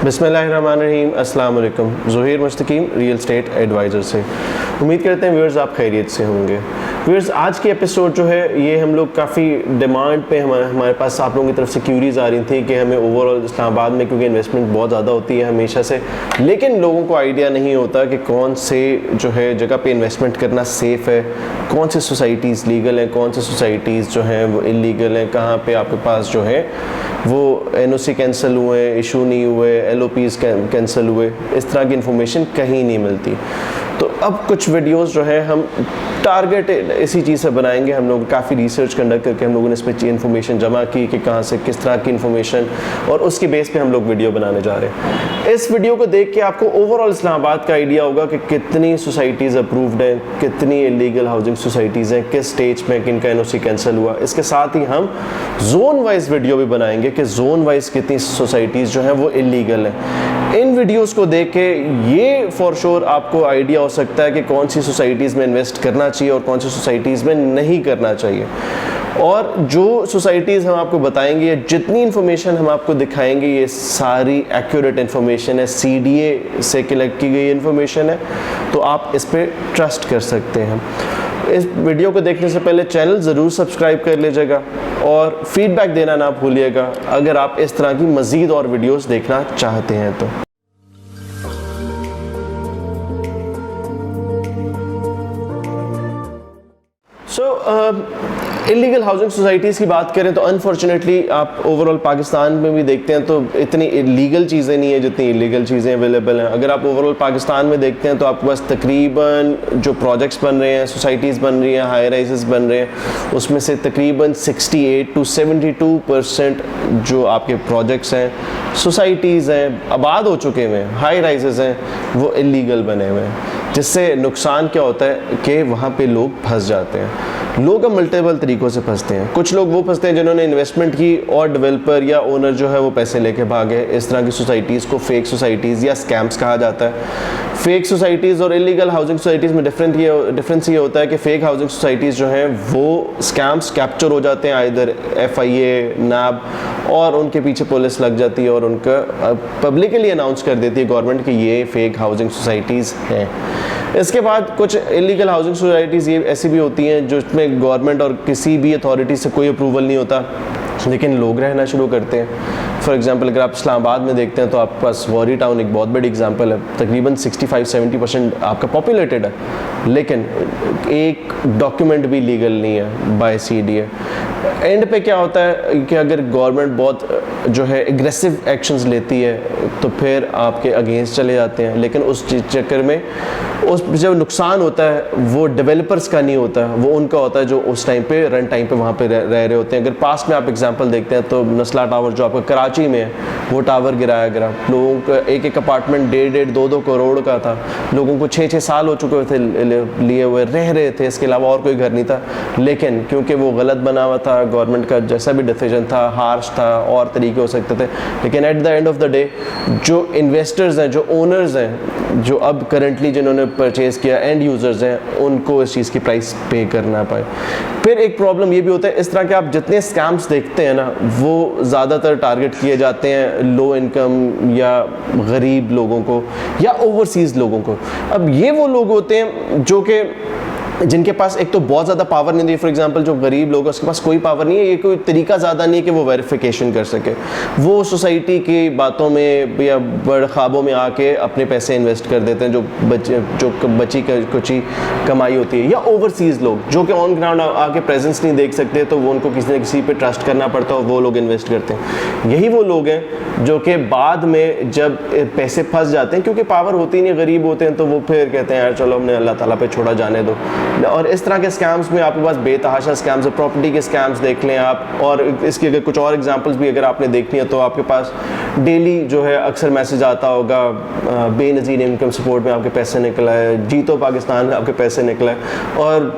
बिस्मिल्लाहिर्रहमानिर्रहीम, अस्सलाम वालेकुम। ज़ुहैर मुस्तकीम रियल स्टेट एडवाइज़र से उम्मीद करते हैं व्यूअर्स आप खैरियत से होंगे। व्यूअर्स, आज की एपिसोड जो है ये हम लोग काफ़ी डिमांड पे हमारे पास आप लोगों की तरफ से क्यूरीज आ रही थी कि हमें ओवरऑल इस्लामाबाद में, क्योंकि इन्वेस्टमेंट बहुत ज़्यादा होती है हमेशा से, लेकिन लोगों को आइडिया नहीं होता कि कौन से जो है जगह पे इन्वेस्टमेंट करना सेफ़ है, कौन सी सोसाइटीज़ लीगल हैं, कौन सी सोसाइटीज़ जो हैं वो इलीगल हैं, कहाँ पे आपके पास जो है वो NOC कैंसिल हुए, इशू नहीं हुए, LOPs कैंसिल हुए, इस तरह की इन्फॉर्मेशन कहीं नहीं मिलती। तो अब कुछ वीडियोस जो है हम टारगेट इसी चीज़ से बनाएंगे। हम लोग काफ़ी रिसर्च कंडक्ट करके हम लोगों ने इस पर इन्फॉर्मेशन जमा की कि कहाँ से किस तरह की इन्फॉर्मेशन, और उसकी बेस पे हम लोग वीडियो बनाने जा रहे हैं। इस वीडियो को देख के आपको ओवरऑल इस्लामाबाद का आइडिया होगा कि कितनी सोसाइटीज़ अप्रूव्ड हैं, कितनी इलीगल हाउसिंग सोसाइटीज़ हैं, किस स्टेज में किनका NOC कैंसिल हुआ। इसके साथ ही हम जोन वाइज वीडियो भी बनाएंगे कि जोन वाइज कितनी सोसाइटीज़ जो हैं वो इलीगल हैं। इन वीडियोस को देख के ये फॉर श्योर आपको आइडिया हो सकता है कि कौन सी सोसाइटीज़ में इन्वेस्ट करना चाहिए और कौन सी सोसाइटीज़ में नहीं करना चाहिए। और जो सोसाइटीज़ हम आपको बताएंगे, जितनी इन्फॉर्मेशन हम आपको दिखाएंगे, ये सारी एक्यूरेट इन्फॉर्मेशन है, CDA से कलेक्ट की गई इन्फॉर्मेशन है, तो आप इस पर ट्रस्ट कर सकते हैं। इस वीडियो को देखने से पहले चैनल ज़रूर सब्सक्राइब कर लीजिएगा और फीडबैक देना ना भूलिएगा अगर आप इस तरह की मज़ीद और वीडियोस देखना चाहते हैं तो। इलीगल हाउसिंग सोसाइटीज़ की बात करें तो अनफॉर्चुनेटली आप ओवरऑल पाकिस्तान में भी देखते हैं तो इतनी लीगल चीज़ें नहीं है जितनी इलीगल चीज़ें अवेलेबल हैं। अगर आप ओवरऑल पाकिस्तान में देखते हैं तो आपके पास तकरीबन जो प्रोजेक्ट्स बन रहे हैं, सोसाइटीज़ बन रही हैं, हाई राइजेस बन रहे हैं, उसमें से तकरीबन 68 to 72% जो आपके प्रोजेक्ट्स हैं, सोसाइटीज़ हैं, आबाद हो चुके हुए हैं, हाई राइजेस हैं, वो इलीगल बने हुए हैं। जिससे नुकसान क्या होता है कि वहाँ पे लोग फंस जाते हैं। लोग अब मल्टीपल तरीक़ों से फंसते हैं। कुछ लोग वो फंसते हैं जिन्होंने इन्वेस्टमेंट की और डेवलपर या ओनर जो है वो पैसे लेके भागे। इस तरह की सोसाइटीज़ को फेक सोसाइटीज़ या स्कैम्स कहा जाता है। फेक सोसाइटीज़ और इलीगल हाउसिंग सोसाइटीज़ में डिफरेंस ये होता है कि फ़ेक हाउसिंग सोसाइटीज़ जो हैं वो स्कैम्स कैप्चर हो जाते हैं इधर FIA, NAB, और उनके पीछे पुलिस लग जाती है और उनका पब्लिकली अनाउंस कर देती है गवर्नमेंट कि ये फ़ेक हाउसिंग सोसाइटीज़ हैं। इसके बाद कुछ इलीगल हाउसिंग सोसाइटीज़ ये ऐसी भी होती हैं जिसमें गवर्नमेंट और किसी भी अथॉरिटी से कोई अप्रूवल नहीं होता, लेकिन लोग रहना शुरू करते हैं। फॉर एग्जांपल अगर आप इस्लामाबाद में देखते हैं तो आपके पास वॉरी टाउन एक बहुत बड़ी एग्जांपल है। तकरीबन 65-70% आपका पॉपुलेटेड है, लेकिन एक डॉक्यूमेंट भी लीगल नहीं है बाय CDA। एंड पे क्या होता है कि अगर गवर्नमेंट बहुत जो है एग्रेसिव एक्शंस लेती है तो फिर आपके अगेंस्ट चले जाते हैं, लेकिन उस चक्कर में उस जब नुकसान होता है वो डेवलपर्स का नहीं होता, वो उनका होता है जो उस टाइम पे रन टाइम पे वहाँ पे रह रहे होते हैं। अगर पास में आप एग्जांपल देखते हैं तो नस्ला टावर जो आपका कराची में है, वो टावर गिराया गया। लोगों का एक अपार्टमेंट 1.5-2 करोड़ का था, लोगों को 6-6 साल हो चुके थे लिए हुए, रह रहे थे, इसके अलावा और कोई घर नहीं था। लेकिन क्योंकि वो गलत बना हुआ था, गवर्नमेंट का जैसा भी डिसीजन था हार्श था, और तरीके हो सकते थे, लेकिन at the end of the day जो इन्वेस्टर्स हैं, जो ओनर्स हैं, जो अब करंटली जिन्होंने परचेज़ किया, एंड यूज़र्स हैं, उनको इस चीज़ की प्राइस पे करना पाए। फिर एक प्रॉब्लम ये भी होता है, इस तरह के आप जितने स्कैम्स देखते हैं ना, वो ज़्यादातर टारगेट किए जाते हैं लो इनकम या गरीब लोगों को या ओवरसीज़ लोगों को। अब ये वो लोग होते हैं जो कि जिनके पास एक तो बहुत ज़्यादा पावर नहीं है। फॉर एग्जांपल जो गरीब लोग हैं उसके पास कोई पावर नहीं है, ये कोई तरीका ज़्यादा नहीं है कि वो वेरिफिकेशन कर सके। वो सोसाइटी की बातों में या बड़े ख्वाबों में आके अपने पैसे इन्वेस्ट कर देते हैं, जो बची कुछ कमाई होती है। या ओवरसीज़ लोग जो कि ऑन ग्राउंड आके प्रेजेंस नहीं देख सकते, तो वो उनको किसी न किसी पे ट्रस्ट करना पड़ता है और वो लोग इन्वेस्ट करते हैं। यही वो लोग हैं जो कि बाद में जब पैसे फंस जाते हैं, क्योंकि पावर होती नहीं, गरीब होते हैं, तो वो फिर कहते हैं यार चलो हमने अल्लाह ताला पे छोड़ा, जाने दो। और इस तरह के स्कैम्स में आपके पास बेतहाशा स्कैम्स है। प्रॉपर्टी के स्कैम्स देख लें आप, और इसकी अगर कुछ और एग्जांपल्स भी अगर आपने देखनी है तो आपके पास डेली जो है अक्सर मैसेज आता होगा, बेनज़ीर इनकम सपोर्ट में आपके पैसे निकला है, जीतो पाकिस्तान में आपके पैसे निकला है। और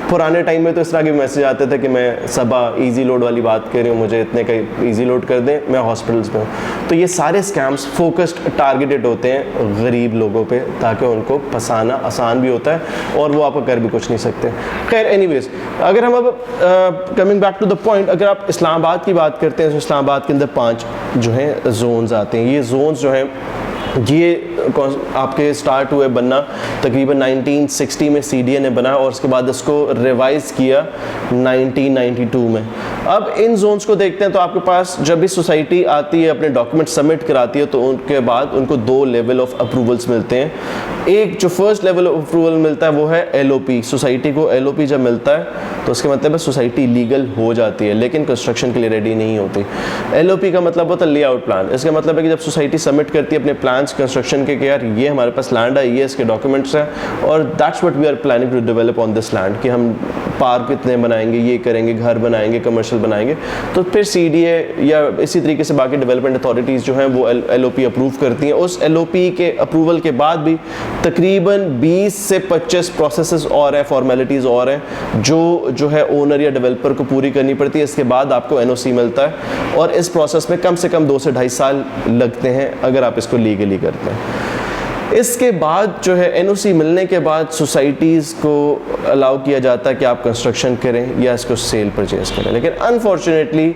पुराने टाइम में तो इस तरह के मैसेज आते थे कि मैं सबा ईजी लोड वाली बात कर रही हूँ, मुझे इतने का ईजी लोड कर दें, मैं हॉस्पिटल्स में हूँ। तो ये सारे स्कैम्स फोकस्ड टारगेटेड होते हैं गरीब लोगों पे, ताकि उनको फंसाना आसान भी होता है और वो आपको कर भी कुछ नहीं सकते। खैर एनीवेज, अगर हम अब coming back to the point, अगर आप इस्लामाबाद की बात करते हैं तो इस्लामाबाद के अंदर 5 जो हैं जोन्स आते हैं। ये जोन्स जो हैं ये आपके स्टार्ट हुए बनना तकरीबन 1960 में CDA ने बनाया और उसके बाद इसको रिवाइज किया 1992 में। अब इन जोन्स को देखते हैं तो आपके पास जब भी सोसाइटी आती है अपने डॉक्यूमेंट सबमिट कराती है तो उनके बाद उनको 2 लेवल ऑफ अप्रूवल्स मिलते हैं। एक जो फर्स्ट लेवल ऑफ अप्रूवल मिलता है वो है LOP। सोसाइटी को LOP जब मिलता है तो उसके मतलब है सोसाइटी लीगल हो जाती है लेकिन कंस्ट्रक्शन के लिए रेडी नहीं होती। LOP का मतलब होता है लेआउट प्लान। इसका मतलब है कि जब सोसाइटी सबमिट करती है अपने प्लान्स कंस्ट्रक्शन के कि यार ये हमारे पास लैंड है, ये इसके डॉक्यूमेंट्स हैं और that's what we are planning to develop on this land, कि हम पार्क इतने बनाएंगे, ये करेंगे, घर बनाएंगे, कमर्शियल बनाएंगे, तो फिर CDA या इसी तरीके से बाकी डेवलपमेंट अथॉरिटीज़ जो हैं वो LOP अप्रूव करती हैं। उस LOP के अप्रूवल के बाद भी तकरीबन 20 से 25 प्रोसेसेस और है, फॉर्मेलिटीज़ और हैं जो है ओनर या डेवलपर को पूरी करनी पड़ती है। इसके बाद आपको NOC मिलता है और इस प्रोसेस में कम से कम 2 से 2.5 साल लगते हैं अगर आप इसको लीगली करते हैं। इसके बाद जो है NOC मिलने के बाद सोसाइटीज़ को अलाउ किया जाता है कि आप कंस्ट्रक्शन करें या इसको सेल परचेज करें। लेकिन अनफॉर्चुनेटली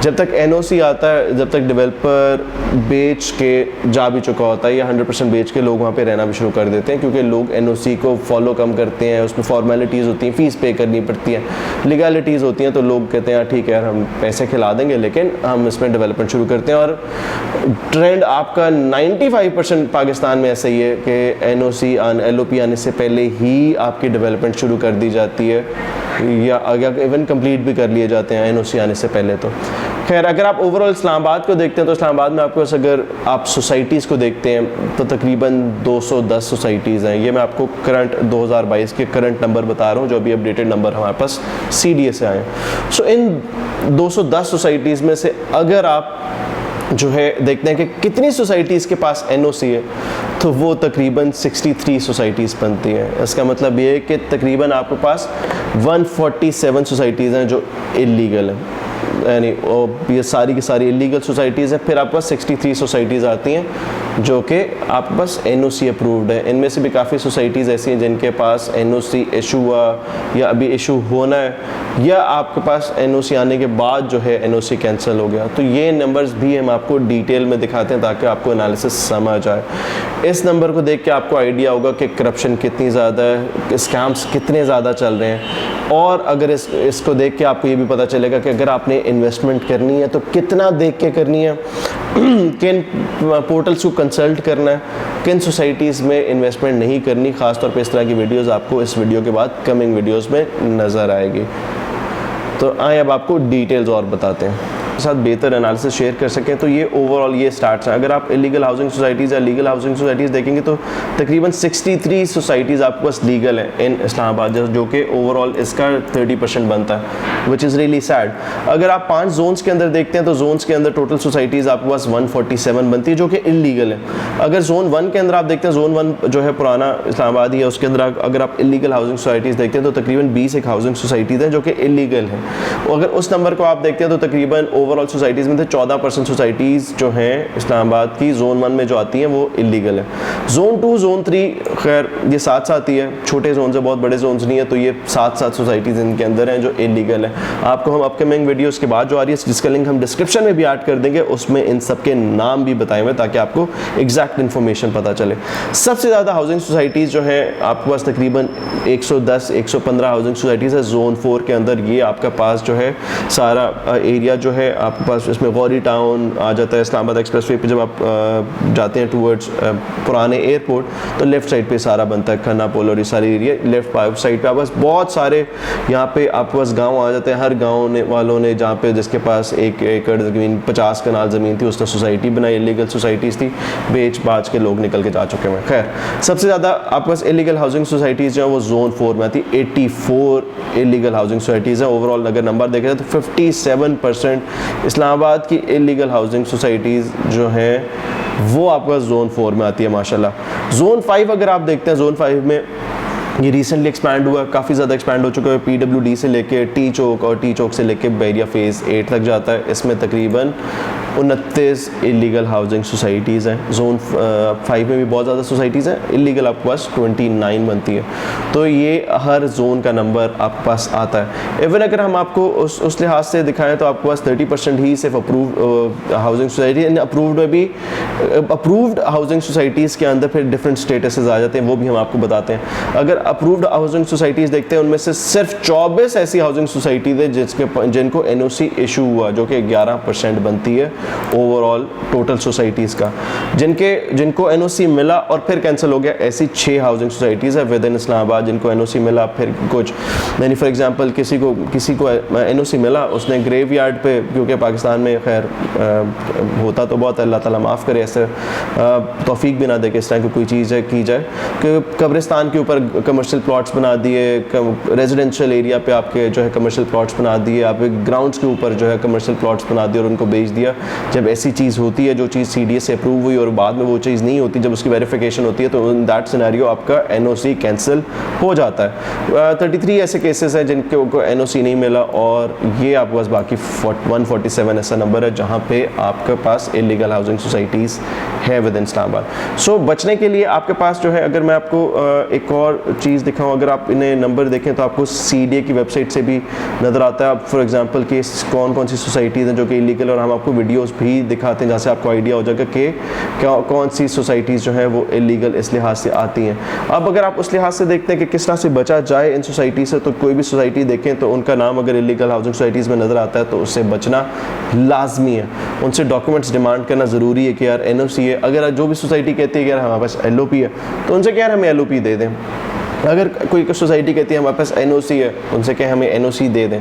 जब तक NOC आता है, जब तक डेवलपर बेच के जा भी चुका होता है या 100% बेच के लोग वहाँ पे रहना भी शुरू कर देते हैं, क्योंकि लोग NOC को फॉलो कम करते हैं, उसमें फॉर्मेलिटीज़ होती हैं, फ़ीस पे करनी पड़ती है, लीगलिटीज़ होती हैं, तो लोग कहते हैं यार ठीक है यार हम पैसे खिला देंगे लेकिन हम इसमें डेवलपमेंट शुरू करते हैं। और ट्रेंड आपका 95% पाकिस्तान में ऐसा ही है कि NOC LOP आने से पहले ही आपकी डेवलपमेंट शुरू कर दी जाती है या इवन कंप्लीट भी कर लिए जाते हैं NOC आने से पहले। तो खैर अगर आप ओवरऑल इस्लामाबाद को देखते हैं तो इस्लामाबाद में आपको अगर आप सोसाइटीज़ को देखते हैं तो तकरीबन 210 सोसाइटीज़ हैं। ये मैं आपको करंट 2022 के करंट नंबर बता रहा हूँ, जो अभी अपडेटेड नंबर हमारे पास CDA से आए हैं। सो इन 210 सोसाइटीज़ में से अगर आप जो है देखते हैं कि कितनी सोसाइटीज़ के पास NOC है तो वो तकरीबन 63 सोसाइटीज़ बनती हैं। इसका मतलब ये है कि तकरीबन आपके पास 147 सोसाइटीज़ हैं जो इलीगल हैं, यानी ये सारी की सारी इलीगल सोसाइटीज़ हैं। फिर आपके पास 63 सोसाइटीज़ आती हैं जो कि आपके पास NOC अप्रूव्ड है। इनमें से भी काफ़ी सोसाइटीज़ ऐसी हैं जिनके पास NOC इशू हुआ या अभी इशू होना है या आपके पास NOC आने के बाद जो है NOC कैंसिल हो गया। तो ये नंबर्स भी हम आपको डिटेल में दिखाते हैं ताकि आपको एनालिसिस समझ आए। इस नंबर को देख के आपको आइडिया होगा कि करप्शन कितनी ज़्यादा है, स्कैम्स कितने ज़्यादा चल रहे हैं, और अगर इसको देख के आपको ये भी पता चलेगा कि अगर आपने इन्वेस्टमेंट करनी है तो कितना देख के करनी है, किन पोर्टल्स को कंसल्ट करना है, किन सोसाइटीज़ में इन्वेस्टमेंट नहीं करनी। ख़ासतौर पे इस तरह की वीडियोस आपको इस वीडियो के बाद कमिंग वीडियोस में नज़र आएगी। तो आए अब आपको डिटेल्स और बताते हैं साथ बेहतर एनालिसिस शेयर कर सकें। तो ये ओवरऑल ये स्टार्ट्स हैं। अगर आप इलीगल हाउसिंग सोसाइटीज़ या लीगल हाउसिंग सोसाइटीज़ देखेंगे तो तकरीबन 63 सोसाइटीज़ आपके पास लीगल हैं इन इस्लामाबाद, जो कि ओवरऑल इसका 30% बनता है, विच इज़ रियली सैड। अगर आप 5 जोन्स के अंदर देखते हैं तो जोन्स के अंदर टोटल सोसाइटीज़ आपके पास 147 बनती है जो कि इलीगल है। अगर जोन 1 के अंदर आप देखते हैं, जोन 1 जो है पुराना इस्लामाबाद ही है, उसके अंदर अगर आप इलीगल हाउसिंग सोसाइटीज़ देखते हैं तो तकरीबन 20 एक हाउसिंग सोसाइटीज़ हैं जो कि इलीगल हैं। अगर उस नंबर को आप देखते हैं तो तकरीबन ओवरऑल सोसाइटीज़ में 14% सोसाइटीज़ जो हैं इस्लामाबाद की जोन 1 में जो आती हैं वो इलीगल है। जोन 2 जोन 3 खैर ये साथ साथ ही है, छोटे जोन से बहुत बड़े जोन्स नहीं है, तो ये 7 सोसाइटीज़ इनके अंदर हैं जो इलीगल है। आपको हम अपकमिंग वीडियोस के बाद जो आ रही है जिसका लिंक हम डिस्क्रिप्शन में भी ऐड कर देंगे, उसमें इन सब के नाम भी बताए हुए ताकि आपको एग्जैक्ट इन्फॉर्मेशन पता चले। सबसे ज़्यादा हाउसिंग सोसाइटीज़ जो है आपके पास तकरीबन 110-115 हाउसिंग सोसाइटीज़ है जोन 4 के अंदर। ये आपका पास जो है सारा एरिया जो है आपके पास इसमें गौरी टाउन आ जाता है। इस्लामाबाद एक्सप्रेसवे पे जब आप जाते हैं टूवर्ड्स पुराने एयरपोर्ट तो लेफ़्ट साइड पे सारा बनता है, खन्ना पोल और ये सारी एरिया लेफ्ट साइड पे आप बस बहुत सारे यहाँ पे आपके पास गांव आ जाते हैं। हर गांव वालों ने जहाँ पे जिसके पास 1 एकड़ ज़मीन 50 कनाल ज़मीन थी उसने सोसाइटी बनाई, इलीगल सोसाइटीज़ थी, बेच बाच के लोग निकल के जा चुके हैं। खैर सबसे ज़्यादा आपके पास इलीगल हाउसिंग सोसाइटीज़ जो है वो जोन 4 में आती, 84 इलीगल हाउसिंग सोसाइटीज़ हैं। ओवरऑल अगर नंबर देखा जाए तो 57% इस्लामाबाद की इलीगल हाउसिंग सोसाइटीज़ जो हैं वो आपका जोन 4 में आती है माशाल्लाह। जोन 5 अगर आप देखते हैं, जोन 5 में ये रिसेंटली एक्सपैंड हुआ, काफ़ी ज़्यादा एक्सपैंड हो चुका है। PWD से लेके टी चौक और टी चौक से लेके बैरिया फेज़ 8 तक जाता है। इसमें तकरीबन 29 इलीगल हाउसिंग सोसाइटीज़ हैं। जोन 5 में भी बहुत ज़्यादा सोसाइटीज़ हैं, इलीगल आपके पास 29 बनती है। तो ये हर जोन का नंबर आपके पास आता है। इवन अगर हम आपको उस लिहाज से दिखाएं तो आपके पास 30% ही सिर्फ अप्रूव हाउसिंग सोसाइटी, अप्रूव्ड में भी अप्रूव्ड हाउसिंग सोसाइटीज़ के अंदर फिर डिफरेंट स्टेटसेस आ जाते हैं, वो भी हम आपको बताते हैं। अगर अप्रूव्ड हाउसिंग सोसाइटीज़ देखते हैं, उनमें से सिर्फ 24 ऐसी हाउसिंग सोसाइटीज़ है जिनको NOC इशू हुआ, जो कि 11% बनती है ओवरऑल टोटल सोसाइटीज़ का। जिनको NOC मिला और फिर कैंसिल हो गया, ऐसी 6 हाउसिंग सोसाइटीज़ है विद इन इस्लामाबाद जिनको NOC मिला फिर कुछ, यानी फॉर एग्जांपल किसी को NOC मिला, उसने ग्रेव यार्ड पे, क्योंकि पाकिस्तान में खैर होता तो बहुत, अल्लाह ताला माफ़ करे, ऐसे तौफीक भी ना दे कि इस तरह की कोई चीज़ है की जाए कि कब्रिस्तान के ऊपर कमर्शियल प्लॉट्स बना दिए, रेजिडेंशियल एरिया पे आपके जो है कमर्शियल प्लॉट्स बना दिए, आप ग्राउंड्स के ऊपर जो है कमर्शियल प्लॉट्स बना दिए और उनको बेच दिया। जब ऐसी चीज़ होती है, जो चीज़ CDA से अप्रूव हुई और बाद में वो चीज़ नहीं होती, जब उसकी वेरिफिकेशन होती है, तो इन दैट सिनेरियो आपका NOC कैंसिल हो जाता है। 33 ऐसे केसेस हैं जिनको NOC नहीं मिला, और ये आपके पास बाकी 147 ऐसा नंबर है जहाँ पे आपके पास इलीगल हाउसिंग सोसाइटीज़ है विद इन इस्लामाबाद। सो बचने के लिए आपके पास जो है, अगर मैं आपको एक और चीज़ दिखाऊं, अगर आप इन्हें नंबर देखें तो आपको CDA की वेबसाइट से भी नज़र आता है। आप फॉर एग्जांपल कि कौन सी सोसाइटीज़ हैं जो कि इलीगल, और हम आपको वीडियोस भी दिखाते हैं जहाँ से आपको आइडिया हो जाएगा कि कौन सी सोसाइटीज़ जो हैं वो इलीगल इस लिहाज से आती हैं। अब अगर आप उस लिहाज से देखते हैं कि किस तरह से बचा जाए इन सोसाइटी से, तो कोई भी सोसाइटी देखें तो उनका नाम अगर इलीगल हाउसिंग सोसाइटीज़ में नज़र आता है तो उससे बचना लाजमी है। उनसे डॉक्यूमेंट्स डिमांड करना ज़रूरी है कि यार NOC है। अगर जो भी सोसाइटी कहती है कि यार हमारे पास LOP है, तो उनसे क्या यार हमें LOP दे दें। अगर कोई सोसाइटी कहती है हमारे पास NOC है, उनसे कहें हमें NOC दे दें।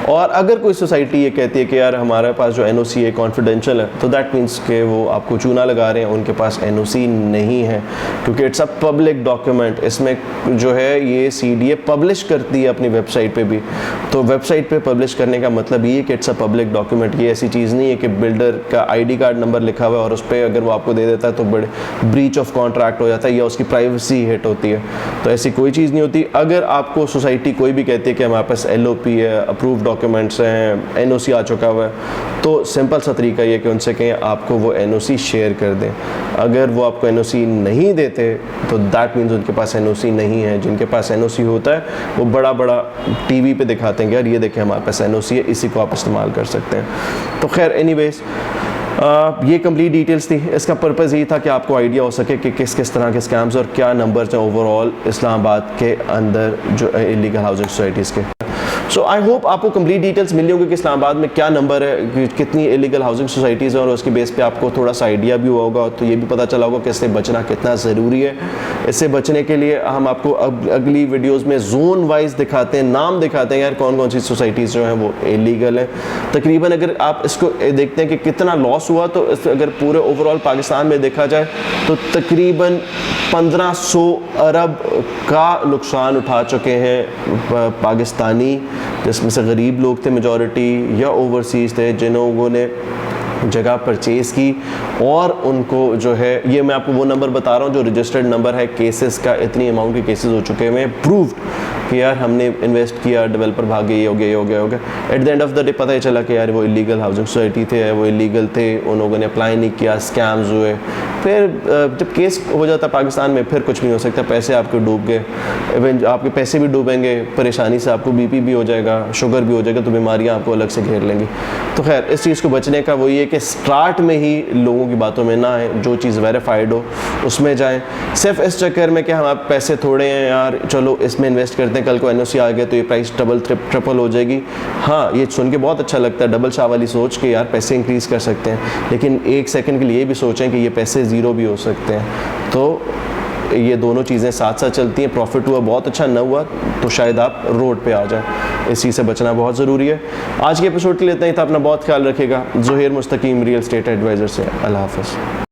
और अगर कोई सोसाइटी ये कहती है कि यार हमारे पास जो NOC है कॉन्फिडेंशियल है, तो दैट मीन्स कि वो आपको चूना लगा रहे हैं, उनके पास NOC नहीं है, क्योंकि इट्स अ पब्लिक डॉक्यूमेंट। इसमें जो है ये CDA पब्लिश करती है अपनी वेबसाइट पे भी, तो वेबसाइट पे पब्लिश करने का मतलब ये कि इट्स अ पब्लिक डॉक्यूमेंट। ये ऐसी चीज़ नहीं है कि बिल्डर का ID कार्ड नंबर लिखा हुआ है और उस पर अगर वो आपको दे देता है तो बड़े ब्रीच ऑफ कॉन्ट्रैक्ट हो जाता है या उसकी प्राइवेसी हिट होती है। तो ऐसी कोई चीज़ नहीं होती। अगर आपको सोसाइटी कोई भी कहती है कि हमारे पास LOP है, अप्रूव डॉक्यूमेंट्स हैं, NOC आ चुका हुआ है, तो सिंपल सा तरीका ये कि उनसे कहें आपको वो NOC शेयर कर दें। अगर वो आपको NOC नहीं देते तो दैट मीन्स उनके पास NOC नहीं है। जिनके पास NOC होता है वो बड़ा TV पे दिखाते हैं कि यार ये देखें हमारे पास NOC है, इसी को आप इस्तेमाल कर सकते हैं। तो खैर एनीवेज, ये कंप्लीट डिटेल्स थी। इसका पर्पज़ यही था कि आपको आइडिया हो सके कि किस तरह के स्कैम्स और क्या नंबर्स हैं ओवरऑल इस्लामाबाद के अंदर जो इलीगल हाउसिंग सोसाइटीज़ के। सो आई होप आपको कंप्लीट डिटेल्स मिली होंगी कि इस्लामाबाद में क्या नंबर है, कितनी इलीगल हाउसिंग सोसाइटीज़ हैं, और उसके बेस पे आपको थोड़ा सा आइडिया भी हुआ होगा। तो ये भी पता चला होगा कि इससे बचना कितना ज़रूरी है। इससे बचने के लिए हम आपको अगली वीडियोज़ में जोन वाइज दिखाते हैं, नाम दिखाते हैं यार कौन सी सोसाइटीज़ जो हैं वो इलीगल है। तकरीबन अगर आप इसको देखते हैं कि कितना लॉस हुआ, तो अगर पूरे ओवरऑल पाकिस्तान में देखा जाए तो तकरीबन 1500 अरब का नुकसान उठा चुके हैं पाकिस्तानी, जिसमें से गरीब लोग थे मेजॉरिटी, या ओवरसीज़ थे जिन्होंने जगह परचेज़ की, और उनको जो है, ये मैं आपको वो नंबर बता रहा हूँ जो रजिस्टर्ड नंबर है केसेस का। इतनी अमाउंट के केसेस हो चुके हैं प्रूव्ड कि यार हमने इन्वेस्ट किया, डेवलपर भाग गए, ये हो गया। At the end of the day पता ही चला कि यार वो इलीगल हाउसिंग सोसाइटी थे, वो इलीगल थे, उन लोगों ने अप्लाई नहीं किया, स्कैम्स हुए। फिर जब केस हो जाता पाकिस्तान में, फिर कुछ नहीं हो सकता, पैसे आपके डूब गए, इवन आपके पैसे भी डूबेंगे, परेशानी से आपको BP भी हो जाएगा, शुगर भी हो जाएगा, तो बीमारियाँ आपको अलग से घेर लेंगी। तो खैर इस चीज़ को बचने का वो ये कि स्टार्ट में ही लोगों की बातों में ना आए, जो चीज़ वेरीफाइड हो उसमें जाएं। सिर्फ इस चक्कर में कि हमारे पैसे थोड़े हैं यार, चलो इसमें इन्वेस्ट करते हैं, कल को NOC आ गया तो ये प्राइस डबल ट्रिपल हो जाएगी। हाँ, ये सुन के बहुत अच्छा लगता है, डबल शाह वाली सोच के यार पैसे इंक्रीज़ कर सकते हैं, लेकिन एक सेकंड के लिए भी सोचें कि ये पैसे ज़ीरो भी हो सकते हैं। तो ये दोनों चीज़ें साथ साथ चलती हैं। प्रॉफिट हुआ बहुत अच्छा, न हुआ तो शायद आप रोड पे आ जाएं। इस चीज़ से बचना बहुत ज़रूरी है। आज के एपिसोड के लिए इतना ही था। अपना बहुत ख्याल रखिएगा। ज़ुहैर मुस्तकीम, रियल एस्टेट एडवाइज़र से। अल्लाह हाफ़िज़।